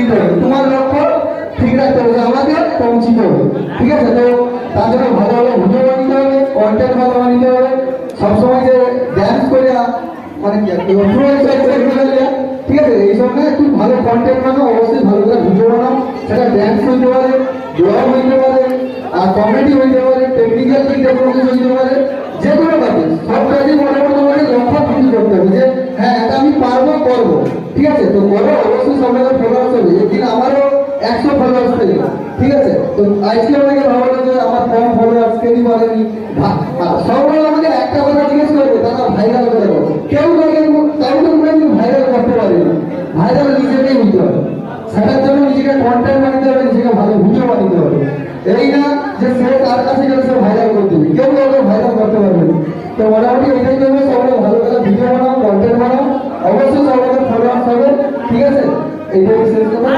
দিতে হবে, তোমার লক্ষ্য ঠিক রাখতে হবে, আমাকে পৌঁছিতে হবে। ঠিক আছে, তো তার জন্য ভালো ভালো ভিডিও বানিয়ে হবে, কন্টেন্ট ভালো বানিয়ে হবে। সবসময় যে ড্যান্স করে মানে কি ঠিক আছে, এই সব না, একটু ভালো কন্টেন্ট বানাও, অবশ্যই ভালো করে ভিডিও বানাও। সেটা ড্যান্স হইতে পারে, ব্লগ হইতে পারে, আর কমেডি হইতে পারে, টেকনিক্যাল দিক ডেভেলপমেন্ট হইতে পারে, যে কোনো কাজে সব কাজে মোটামুটি তোমাকে লক্ষ্য ফিক্স করতে হবে যে হ্যাঁ এটা আমি পারবো করবো। ঠিক আছে, তো করো, অবশ্যই সবাই ফলোয়ার্স হবে, একদিন আমারও 100 ফলোয়ার্স পেয়ে। ঠিক আছে, তো আজকে অনেকে ভাবলো যে আমার কম ফলোয়ার্স কেনই পারেনি, সবাই আমাকে একটা কথা জিজ্ঞেস করবে, তারা ভাইরাল করে দেবো। কেউ কাউকে ভাইরাল করতে পারেনি, ভাইরাল নিজেকেই হতে হবে। সেটার জন্য নিজেকে কন্টেন্ট বানাতে হবে, নিজেকে ভালো ভিডিও বানাতে হবে। এই না যে সে তার কাছে গেলে সে ভাইরাল করতে হবে, কেউ কাউকে ভাইরাল করতে পারবে না। তো মোটামুটি এটাই করবে, সবাই ভালো করে ভিডিও বানাও, কন্টেন্ট বানাও, অবশ্যই সবাই ফলোয়ার্স হবে। ঠিক আছে, এইটাই শেষ কথা।